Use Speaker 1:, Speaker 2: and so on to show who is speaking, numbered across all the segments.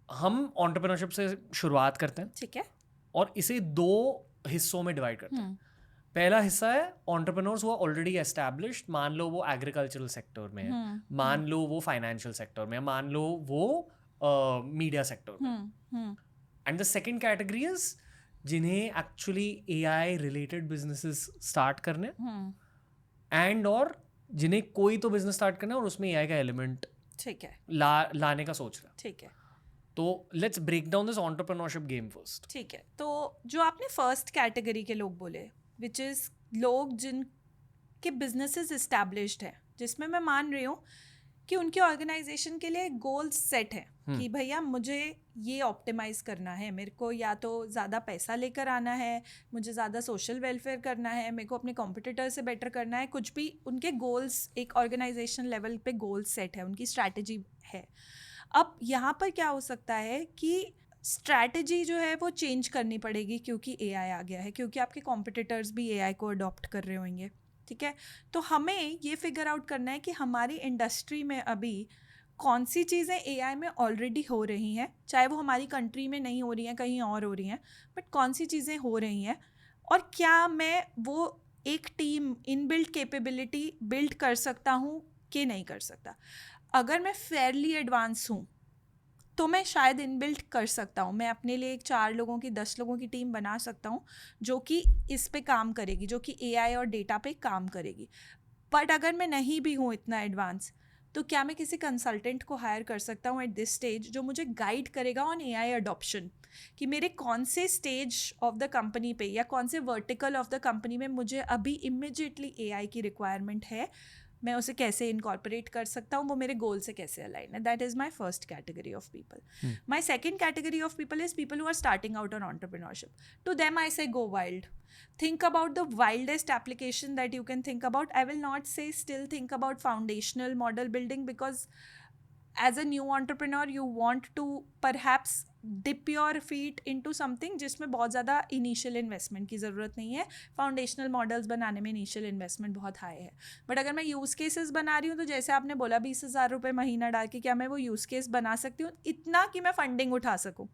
Speaker 1: हम एंटरप्रेन्योरशिप से शुरुआत करते हैं,
Speaker 2: ठीक है।
Speaker 1: और इसे 2 हिस्सों में डिवाइड करते हैं। पहला हिस्सा है एंटरप्रेन्योर्स वो ऑलरेडी एस्टैब्लिश्ड, मान लो वो एग्रीकल्चरल सेक्टर में है, मान लो वो फाइनेंशियल सेक्टर में है, मान लो वो मीडिया सेक्टर में। And the second category is जिन्हें actually AI related businesses start करने, एंड और जिन्हें कोई तो बिजनेस स्टार्ट करना है और उसमें एआई का एलिमेंट
Speaker 2: ठीक है
Speaker 1: लाने का सोच रहा है।
Speaker 2: ठीक है
Speaker 1: तो let's break down this entrepreneurship game first.
Speaker 2: ठीक है। तो जो आपने फर्स्ट कैटेगरी के लोग बोले, विच इज़ लोग जिनके बिजनेसेस इस्टेब्लिश्ड है, जिसमें मैं मान रही हूँ कि उनके ऑर्गेनाइजेशन के लिए गोल्स सेट है कि भैया मुझे ये ऑप्टिमाइज करना है, मेरे को या तो ज़्यादा पैसा लेकर आना है, मुझे ज़्यादा सोशल वेलफेयर करना है, मेरे को अपने कॉम्पिटिटर से बेटर करना है, कुछ भी उनके गोल्स एक ऑर्गेनाइजेशन लेवल पे गोल्स सेट है, उनकी स्ट्रैटेजी है। अब यहाँ पर क्या हो सकता है कि स्ट्रैटेजी जो है वो चेंज करनी पड़ेगी क्योंकि एआई आ गया है, क्योंकि आपके कॉम्पिटिटर्स भी एआई को अडॉप्ट कर रहे होंगे, ठीक है। तो हमें ये फिगर आउट करना है कि हमारी इंडस्ट्री में अभी कौन सी चीज़ें एआई में ऑलरेडी हो रही हैं, चाहे वो हमारी कंट्री में नहीं हो रही हैं, कहीं और हो रही हैं, बट कौन सी चीज़ें हो रही हैं, और क्या मैं वो एक टीम इनबिल्ट कैपेबिलिटी बिल्ड कर सकता हूँ कि नहीं कर सकता। अगर मैं फेयरली एडवांस हूँ तो मैं शायद इनबिल्ट कर सकता हूँ, मैं अपने लिए एक 4 लोगों की 10 लोगों की टीम बना सकता हूँ जो कि इस पे काम करेगी, जो कि एआई और डेटा पे काम करेगी। बट अगर मैं नहीं भी हूँ इतना एडवांस, तो क्या मैं किसी कंसल्टेंट को हायर कर सकता हूँ एट दिस स्टेज जो मुझे गाइड करेगा ऑन एआई अडॉप्शन, कि मेरे कौन से स्टेज ऑफ द कंपनी पे या कौन से वर्टिकल ऑफ द कंपनी में मुझे अभी इमिजिएटली एआई की रिक्वायरमेंट है, मैं उसे कैसे इनकॉर्पोरेट कर सकता हूँ, वो मेरे गोल से कैसे अलाइन है। That is my first category of people. My second category of people is people who are starting out on entrepreneurship. To them I say go wild. Think about the wildest application that you can think about. I will not say still think about foundational model building, because as a new entrepreneur you want to perhaps dip your feet into something जिसमें बहुत ज़्यादा initial investment की ज़रूरत नहीं है। Foundational models बनाने में initial investment बहुत हाई है, बट अगर मैं यूज़ केसेस बना रही हूँ तो जैसे आपने बोला 20,000 रुपये महीना डाल के क्या मैं वो यूज़ केस बना सकती हूँ इतना कि मैं फंडिंग उठा सकूँ।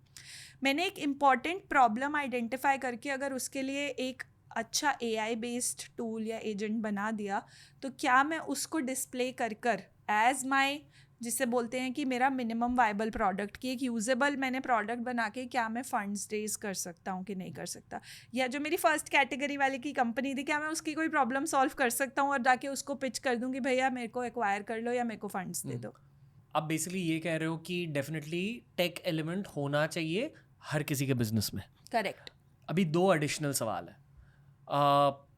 Speaker 2: मैंने एक इम्पॉर्टेंट प्रॉब्लम आइडेंटिफाई करके अगर उसके लिए एक अच्छा AI बेस्ड टूल या एजेंट बना दिया, तो क्या मैं उसको डिस्प्ले कर एज माई, जिससे बोलते हैं कि मेरा मिनिमम वायबल प्रोडक्ट की एक यूजेबल मैंने प्रोडक्ट बना के क्या मैं फंड्स रेज कर सकता हूँ कि नहीं कर सकता। या जो मेरी फर्स्ट कैटेगरी वाले की कंपनी थी, क्या मैं उसकी कोई प्रॉब्लम सॉल्व कर सकता हूँ और जाके उसको पिच कर दूँ कि भैया मेरे को एक्वायर कर लो या मेरे को फंड्स दे दो।
Speaker 1: आप बेसिकली ये कह रहे हो कि डेफिनेटली टेक एलिमेंट होना चाहिए हर किसी के बिजनेस में।
Speaker 2: करेक्ट।
Speaker 1: अभी 2 एडिशनल सवाल है।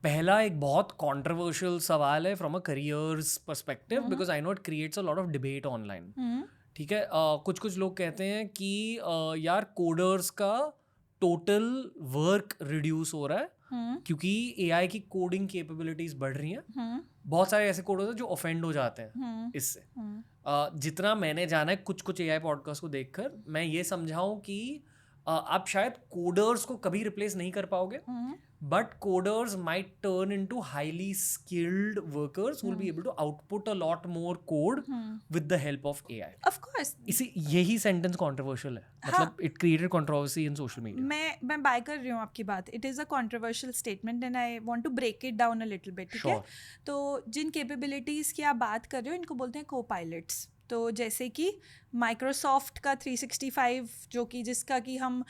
Speaker 1: पहला एक बहुत कंट्रोवर्शियल सवाल है from a careers perspective, because I know it creates a lot of debate online. ठीक है, कुछ लोग कहते हैं कि यार कोडर्स का टोटल वर्क रिड्यूस हो रहा है क्योंकि एआई की कोडिंग कैपेबिलिटीज बढ़ रही हैं। बहुत सारे ऐसे कोडर्स हैं जो ऑफेंड हो जाते हैं इससे। जितना मैंने जाना है कुछ एआई पॉडकास्ट को देखकर, मैं ये समझाऊं कि आप शायद कोडर्स को कभी रिप्लेस नहीं कर पाओगे, but coders might turn into highly skilled workers who will be able to output a lot more code with the help of AI.
Speaker 2: Of course.
Speaker 1: इसी यही सेंटेंस कंट्रोवर्शियल है, मतलब it created controversy in social media.
Speaker 2: मैं buy कर रही हूँ आपकी बात। It is a controversial statement and I want to break it down a little bit, ठीक है। तो जिन कैपेबिलिटीज़ की आप बात कर रहे हो इनको बोलते हैं को पायलट्स। तो जैसे कि माइक्रोसॉफ्ट का 365 जो कि जिसका कि हम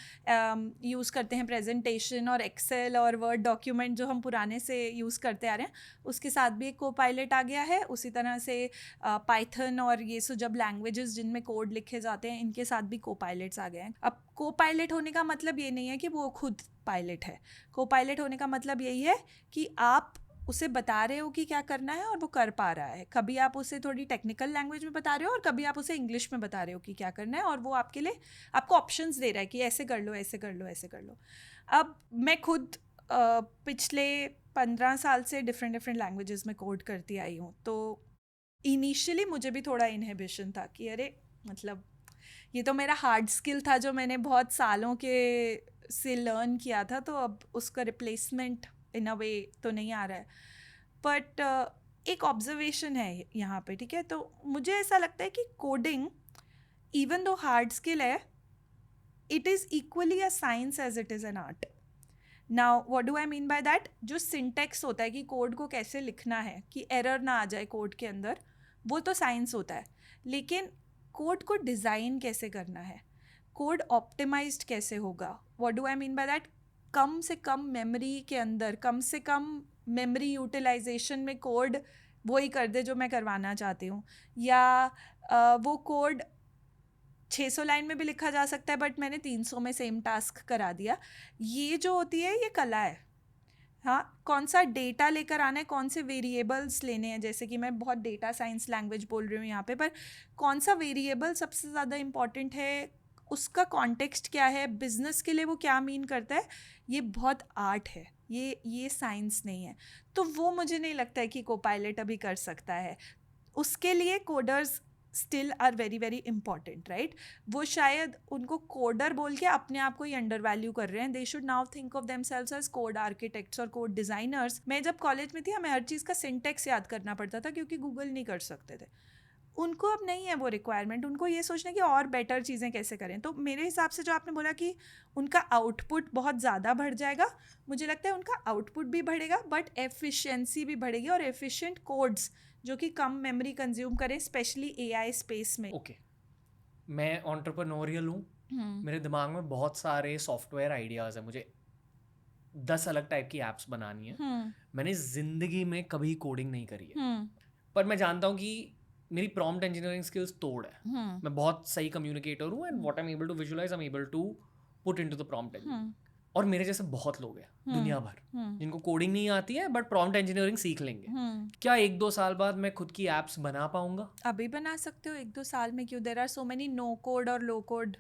Speaker 2: यूज़ करते हैं प्रेजेंटेशन और एक्सेल और वर्ड डॉक्यूमेंट जो हम पुराने से यूज़ करते आ रहे हैं, उसके साथ भी एक को पायलट आ गया है। उसी तरह से पाइथन और ये सो जब लैंग्वेजेस जिनमें कोड लिखे जाते हैं इनके साथ भी को पायलट्स आ गए हैं। अब को पायलट होने का मतलब ये नहीं है कि वो खुद पायलट है। को पायलट होने का मतलब यही है कि आप उसे बता रहे हो कि क्या करना है और वो कर पा रहा है। कभी आप उसे थोड़ी टेक्निकल लैंग्वेज में बता रहे हो और कभी आप उसे इंग्लिश में बता रहे हो कि क्या करना है, और वो आपके लिए आपको ऑप्शंस दे रहा है कि ऐसे कर लो, ऐसे कर लो, ऐसे कर लो। अब मैं खुद पिछले 15 साल से डिफरेंट लैंग्वेजेस में कोड करती आई हूँ, तो इनिशियली मुझे भी थोड़ा इनहिबिशन था कि अरे मतलब ये तो मेरा हार्ड स्किल था जो मैंने बहुत सालों के से लर्न किया था, तो अब उसका रिप्लेसमेंट इन अ वे तो नहीं आ रहा है। बट एक ऑब्जर्वेशन है यहाँ पे, ठीक है। तो मुझे ऐसा लगता है कि coding even though hard skill है, it is equally a science as it is an art. Now what do I mean by that? जो syntax होता है कि कोड को कैसे लिखना है कि एरर ना आ जाए कोड के अंदर, वो तो साइंस होता है, लेकिन कोड को डिज़ाइन कैसे करना है, कोड ऑप्टिमाइज्ड कैसे होगा, what do I mean by that, कम से कम मेमोरी के अंदर, कम से कम मेमोरी यूटिलाइजेशन में कोड वही कर दे जो मैं करवाना चाहती हूँ, या वो कोड 600 लाइन में भी लिखा जा सकता है बट मैंने 300 में सेम टास्क करा दिया. ये जो होती है ये कला है. हाँ, कौन सा डेटा लेकर आना है, कौन से वेरिएबल्स लेने हैं, जैसे कि मैं बहुत डेटा साइंस लैंग्वेज बोल रही हूँ यहाँ पे, पर कौन सा वेरिएबल सबसे ज़्यादा इम्पॉर्टेंट है, उसका कॉन्टेक्स्ट क्या है, बिजनेस के लिए वो क्या मीन करता है, ये बहुत आर्ट है, ये साइंस नहीं है. तो वो मुझे नहीं लगता है कि कोपायलट अभी कर सकता है. उसके लिए coders still are very very important, right. वो शायद उनको कोडर बोल के अपने आप को ही अंडर वैल्यू कर रहे हैं. They should now think of themselves as code architects और कोड डिज़ाइनर्स. मैं जब कॉलेज में थी हमें हर चीज़ का सिंटेक्स याद करना पड़ता था क्योंकि गूगल नहीं कर सकते थे. उनको अब नहीं है वो रिक्वायरमेंट, उनको ये सोचना कि और बेटर चीज़ें कैसे करें. तो मेरे हिसाब से जो आपने बोला कि उनका आउटपुट बहुत ज़्यादा बढ़ जाएगा, मुझे लगता है उनका आउटपुट भी बढ़ेगा बट एफिशिएंसी भी बढ़ेगी, और एफिशिएंट कोड्स जो कि कम मेमोरी कंज्यूम करें, स्पेशली एआई स्पेस में.
Speaker 1: ओके, मैं एंटरप्रेन्योरियल हूँ, मेरे दिमाग में बहुत सारे सॉफ्टवेयर आइडियाज़ हैं, मुझे 10 अलग टाइप की एप्स बनानी है. मैंने ज़िंदगी में कभी कोडिंग नहीं करी है, पर मैं जानता हूँ कि मेरी प्रॉम्प्ट इंजीनियरिंग स्किल्स तोड़ है. मैं बहुत सही कम्युनिकेटर हूँ and what I am able to visualise I am able to put into the prompt engineering. और मेरे जैसे बहुत लोग हैं दुनिया भर जिनको कोडिंग नहीं आती है बट प्रॉम्प्ट इंजीनियरिंग सीख लेंगे. क्या 1-2 साल बाद मैं खुद की एप्स बना पाऊंगा?
Speaker 2: अभी बना सकते हो 1-2 साल में. क्यों? There are so many no code और low code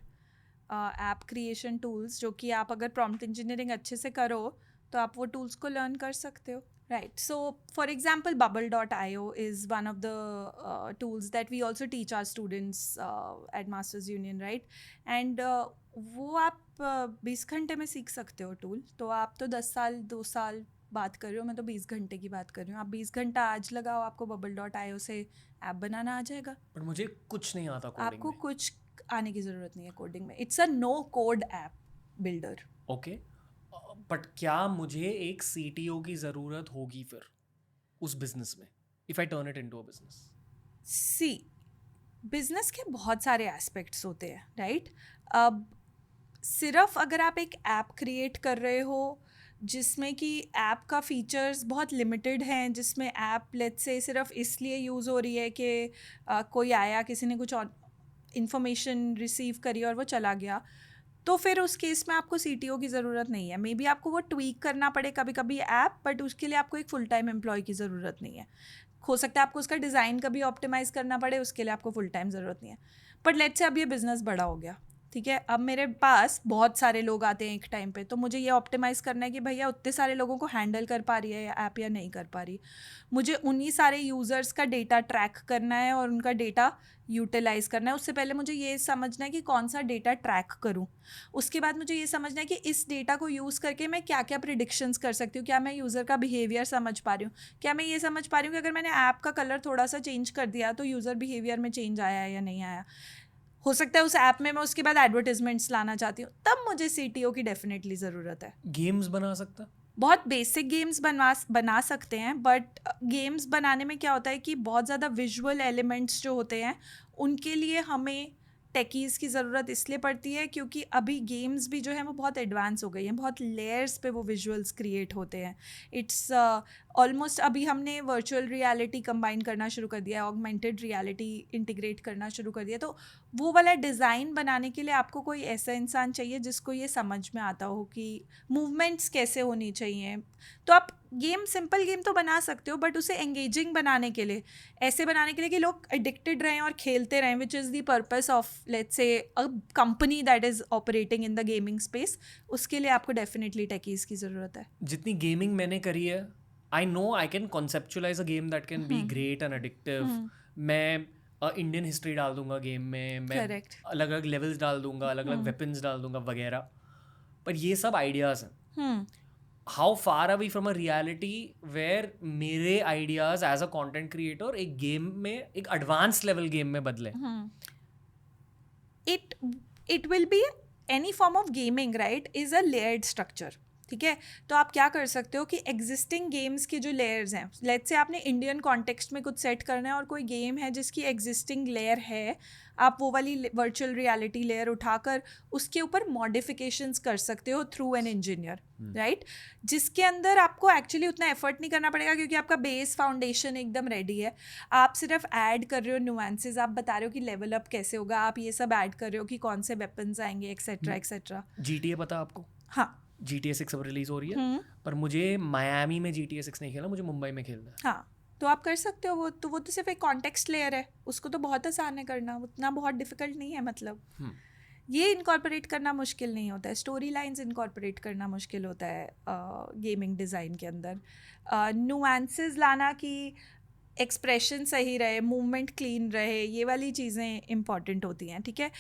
Speaker 2: app creation tools जो कि आप अगर प्रॉम्प्ट इंजीनियरिंग अच्छे से करो तो आप वो टूल्स को लर्न कर सकते हो. Right. So, for example, Bubble.io is one of the tools that we also teach our students at Masters Union, right? And वो आप 20 घंटे में सीख सकते हो टूल. तो आप तो 10 साल 2 साल बात कर रहे हो, मैं तो 20 घंटे की बात कर रही हूँ. आप 20 घंटा आज लगाओ, आपको Bubble.io से ऐप बनाना आ जाएगा.
Speaker 1: पर मुझे कुछ नहीं आता कोडिंग
Speaker 2: आपको
Speaker 1: में.
Speaker 2: कुछ आने की ज़रूरत नहीं है कोडिंग में. It's a no code app builder.
Speaker 1: Okay, but क्या मुझे एक CTO की ज़रूरत होगी फिर उस बिजनेस में, if I turn it into a business?
Speaker 2: See, business के बहुत सारे एस्पेक्ट्स होते हैं, राइट. अब सिर्फ अगर आप एक ऐप क्रिएट कर रहे हो जिसमें कि ऐप का फीचर्स बहुत लिमिटेड हैं, जिसमें ऐप लेट्स से सिर्फ इसलिए यूज़ हो रही है कि कोई आया, किसी ने कुछ इन्फॉर्मेशन रिसीव करी और वो चला गया, तो फिर उस केस में आपको CTO की ज़रूरत नहीं है. मे बी आपको वो ट्वीक करना पड़े कभी कभी ऐप, बट उसके लिए आपको एक फुल टाइम एम्प्लॉय की ज़रूरत नहीं है. हो सकता है आपको उसका डिज़ाइन कभी ऑप्टिमाइज़ करना पड़े, उसके लिए आपको फुल टाइम ज़रूरत नहीं है. बट लेट्स से अब ये बिज़नेस बड़ा हो गया, ठीक है. अब मेरे पास बहुत सारे लोग आते हैं एक टाइम पे, तो मुझे ये ऑप्टिमाइज़ करना है कि भैया उतने सारे लोगों को हैंडल कर पा रही है ऐप या नहीं कर पा रही. मुझे उन्हीं सारे यूज़र्स का डेटा ट्रैक करना है और उनका डेटा यूटिलाइज़ करना है. उससे पहले मुझे ये समझना है कि कौन सा डेटा ट्रैक करूँ. उसके बाद मुझे ये समझना है कि इस डेटा को यूज़ करके मैं क्या क्या प्रिडिक्शंस कर सकती हूँ. क्या मैं यूज़र का बिहेवियर समझ पा रही हूँ? क्या मैं ये समझ पा रही हूँ कि अगर मैंने ऐप का कलर थोड़ा सा चेंज कर दिया तो यूज़र बिहेवियर में चेंज आया है या नहीं आया? हो सकता है उस ऐप में मैं उसके बाद एडवर्टाइजमेंट्स लाना चाहती हूँ, तब मुझे CTO की डेफिनेटली ज़रूरत है.
Speaker 1: गेम्स बना सकता?
Speaker 2: बहुत बेसिक गेम्स बना सकते हैं, बट गेम्स बनाने में क्या होता है कि बहुत ज़्यादा विजुअल एलिमेंट्स जो होते हैं उनके लिए हमें टेकीज़ की ज़रूरत इसलिए पड़ती है क्योंकि अभी गेम्स भी जो है वो बहुत एडवांस हो गई हैं, बहुत लेयर्स पे वो विजुअल्स क्रिएट होते हैं. इट्स ऑलमोस्ट अभी हमने वर्चुअल रियलिटी कंबाइन करना शुरू कर दिया है, ऑगमेंटेड रियलिटी इंटीग्रेट करना शुरू कर दिया. तो वो वाला डिज़ाइन बनाने के लिए आपको कोई ऐसा इंसान चाहिए जिसको ये समझ में आता हो कि मूवमेंट्स कैसे होनी चाहिए. तो आप सिंपल गेम तो बना सकते हो, बट उसे एंगेजिंग बनाने के लिए, ऐसे बनाने के लिए कि लोग एडिक्टेड रहें और खेलते रहें, which is the purpose of let's say a company that is operating in the gaming space. उसके लिए आपको डेफिनेटली टेकीज़ की ज़रूरत है.
Speaker 1: जितनी गेमिंग मैंने करी है, I know I can conceptualise a game that can be great and addictive. मैं इंडियन हिस्ट्री डाल दूंगा गेम में, मैं अलग अलग लेवल्स डाल दूंगा, अलग अलग वेपन्स डाल दूंगा वगैरह. पर ये सब आइडियाज़ हैं. How far are we from a reality where मेरे ideas as a content creator एक गेम में, एक एडवांस लेवल गेम में बदले?
Speaker 2: It will be any form of gaming right is a layered structure, ठीक है. तो आप क्या कर सकते हो कि एग्जिस्टिंग गेम्स की जो लेयर्स हैं, लेट्स से आपने इंडियन कॉन्टेक्स्ट में कुछ सेट करना है और कोई गेम है जिसकी एग्जिस्टिंग लेयर है, आप वो वाली वर्चुअल रियलिटी लेयर उठाकर उसके ऊपर मॉडिफिकेशंस कर सकते हो थ्रू एन इंजीनियर, राइट, जिसके अंदर आपको एक्चुअली उतना एफर्ट नहीं करना पड़ेगा क्योंकि आपका बेस फाउंडेशन एकदम रेडी है. आप सिर्फ ऐड कर रहे हो न्यूएंसेस, आप बता रहे हो कि लेवल अप कैसे होगा, आप ये सब ऐड कर रहे हो कि कौन से वेपन्स आएंगे एक्सेट्रा एक्सेट्रा.
Speaker 1: GTA पता आपको?
Speaker 2: हाँ.
Speaker 1: GTA 6 अब रिलीज हो रही है, पर मुझे मायामी में GTA 6 नहीं खेलना, मुझे मुंबई में खेलना है.
Speaker 2: हाँ, तो आप कर सकते हो वो तो सिर्फ एक कॉन्टेक्स्ट लेयर है, उसको तो बहुत आसान है करना, उतना बहुत डिफिकल्ट नहीं है. मतलब ये इनकॉर्पोरेट करना मुश्किल नहीं होता है, स्टोरी लाइन्स इनकॉर्पोरेट करना मुश्किल होता है गेमिंग डिज़ाइन के अंदर. नुआंसेस लाना कि एक्सप्रेशन सही रहे, मूवमेंट क्लीन रहे, ये वाली चीज़ें इंपॉर्टेंट होती हैं, ठीक है.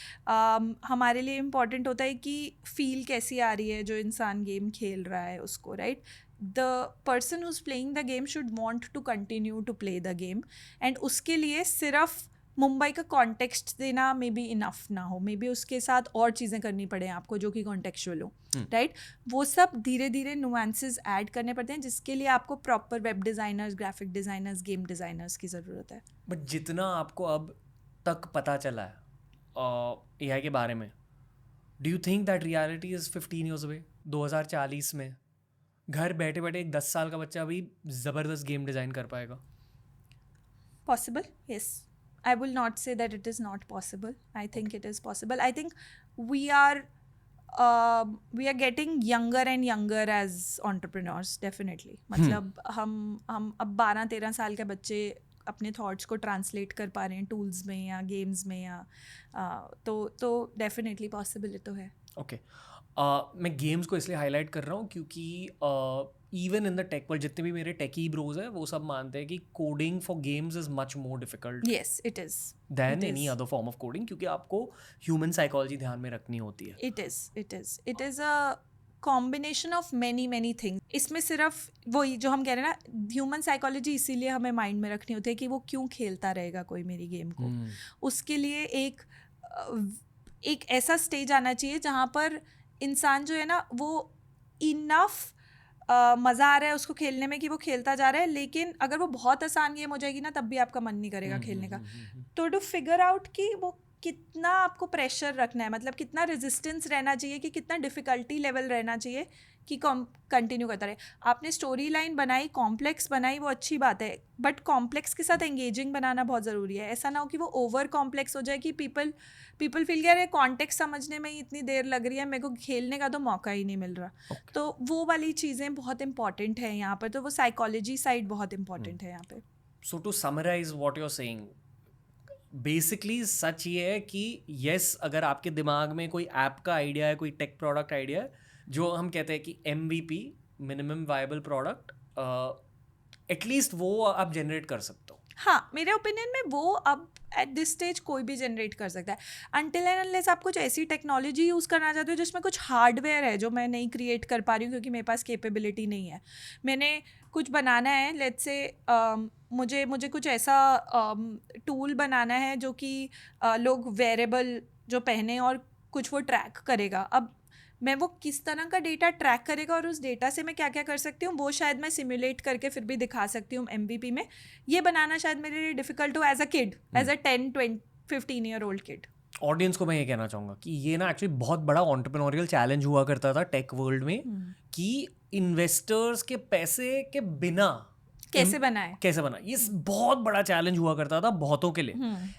Speaker 2: हमारे लिए इम्पॉर्टेंट होता है कि फील कैसी आ रही है जो इंसान गेम खेल रहा है उसको, right. The person who's playing the game should want to continue to play the game, and उसके लिए सिर्फ मुंबई का कॉन्टेक्स्ट देना मे बी इनफ ना हो, मे बी उसके साथ और चीज़ें करनी पड़े आपको जो कि कॉन्टेक्चुअल हो, राइट. वो सब धीरे धीरे नुआंसेस ऐड करने पड़ते हैं जिसके लिए आपको proper web designers, graphic designers, game designers की ज़रूरत है.
Speaker 1: बट जितना आपको अब तक पता चला है AI के बारे में, do you think that reality is 15 years away? 2040 में घर बैठे बैठे एक 10 साल का बच्चा भी ज़बरदस्त गेम डिज़ाइन कर पाएगा?
Speaker 2: Possible, yes. I will not say that it is not possible. I think it is possible. I think we are getting younger and younger as entrepreneurs, definitely. मतलब हम अब 12-13 साल के बच्चे अपने थॉट्स को ट्रांसलेट कर पा रहे हैं टूल्स में या गेम्स में या तो डेफिनेटली पॉसिबल तो है.
Speaker 1: ओके. मैं गेम्स को इसलिए हाईलाइट कर रहा हूँ क्योंकि even in the tech world जितने भी मेरे टेकी ब्रोज हैं वो सब मानते हैं कि coding for games is much more difficult
Speaker 2: yes it is
Speaker 1: than any other form of coding, क्योंकि आपको ह्यूमन साइकोलॉजी ध्यान में रखनी होती है.
Speaker 2: It is a combination of many things. इसमें सिर्फ वही जो हम कह रहे हैं ना, ह्यूमन साइकोलॉजी इसीलिए हमें माइंड में रखनी होती है कि वो क्यों खेलता रहेगा कोई मेरी गेम को. उसके लिए एक ऐसा स्टेज आना चाहिए जहाँ पर इंसान जो है ना वो इनफ मज़ा आ रहा है उसको खेलने में कि वो खेलता जा रहा है, लेकिन अगर वो बहुत आसान गेम हो जाएगी ना तब भी आपका मन नहीं करेगा खेलने का. तो टू फिगर आउट कि वो कितना आपको प्रेशर रखना है, मतलब कितना रेजिस्टेंस रहना चाहिए, कि कितना डिफ़िकल्टी लेवल रहना चाहिए कि कंटिन्यू करता रहे. आपने स्टोरी लाइन बनाई, कॉम्प्लेक्स बनाई, वो अच्छी बात है, बट कॉम्प्लेक्स के साथ एंगेजिंग बनाना बहुत ज़रूरी है. ऐसा ना हो कि वो ओवर कॉम्प्लेक्स हो जाए कि पीपल फील कि अरे कॉन्टेक्स्ट समझने में ही इतनी देर लग रही है, मेरे को खेलने का तो मौका ही नहीं मिल रहा. तो वो वाली चीज़ें बहुत इंपॉर्टेंट है यहाँ पर. तो वो साइकोलॉजी साइड बहुत इंपॉर्टेंट है यहाँ पे.
Speaker 1: So to summarize what you are saying, basically सच ये है कि येस, अगर आपके दिमाग में कोई ऐप का आइडिया है, कोई टेक प्रोडक्ट आइडिया है, जो हम कहते हैं कि MVP minimum viable product, at least वो आप जनरेट कर सकते हो.
Speaker 2: हाँ, मेरे ओपिनियन में वो अब एट दिस स्टेज कोई भी जनरेट कर सकता है, अनटिल एंड अनलेस आप कुछ ऐसी टेक्नोलॉजी यूज़ करना चाहते हो जिसमें कुछ हार्डवेयर है जो मैं नहीं क्रिएट कर पा रही हूँ क्योंकि मेरे पास कैपेबिलिटी नहीं है. मैंने कुछ बनाना है, लेट्स से मुझे कुछ ऐसा टूल बनाना है जो कि लोग वेरेबल जो पहने और कुछ वो ट्रैक करेगा. अब मैं वो किस तरह का डेटा ट्रैक करेगा और उस डेटा से मैं क्या क्या कर सकती हूँ वो शायद मैं सिमुलेट करके फिर भी दिखा सकती हूँ MVP में. ये बनाना शायद मेरे लिए डिफिकल्ट हो as a kid, as a 10-15 year old kid.
Speaker 1: Audience को मैं ये कहना चाहूँगा कि ये ना एक्चुअली बहुत बड़ा एंटरप्रेन्योरियल चैलेंज हुआ करता था टेक वर्ल्ड में, कि इन्वेस्टर्स के पैसे के बिना कैसे बनाए. ये बहुत बड़ा चैलेंज हुआ करता था बहुतों के लिए,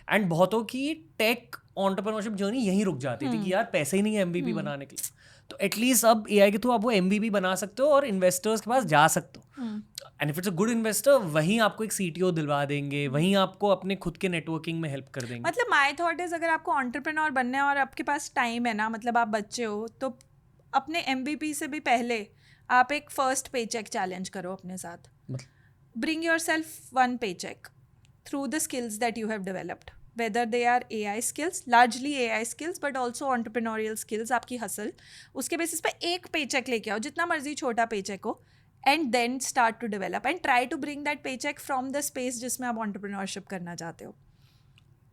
Speaker 1: एंड बहुतों की टेक एंटरप्रेन्योरशिप जर्नी यहीं रुक जाती थी कि यार पैसे ही नहीं है MVP बनाने के लिए. तो एटलीस्ट अब AI के थ्रू आप वो MVP बना सकते हो और इन्वेस्टर्स के पास जा सकते हो. And if it's a good investor, वहीं आपको एक CTO दिलवा देंगे, वहीं आपको अपने खुद के नेटवर्किंग में हेल्प कर देंगे.
Speaker 2: मतलब माय थॉट इज, अगर आपको एंटरप्रेन्योर बनना है और आपके पास टाइम है ना, मतलब आप बच्चे हो, तो अपने MVP से भी पहले आप एक फर्स्ट पेचेक चैलेंज करो अपने साथ. Bring yourself one paycheck through the skills that you have developed, whether they are AI skills, largely AI skills, but also entrepreneurial skills, आपकी हसल. उसके बेसिस पे एक पेचेक लेके आओ, जितना मर्जी छोटा पेचेक हो, and then start to develop and try to bring that paycheck from the space जिसमें आप entrepreneurship करना चाहते हो.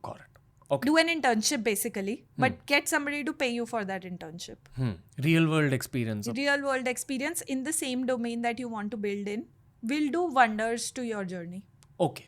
Speaker 1: Got it. Okay.
Speaker 2: Do an internship basically, but get somebody to pay you for that internship.
Speaker 1: Real world experience.
Speaker 2: Real world experience in the same domain that you want to build in will do wonders to your journey.
Speaker 1: Okay.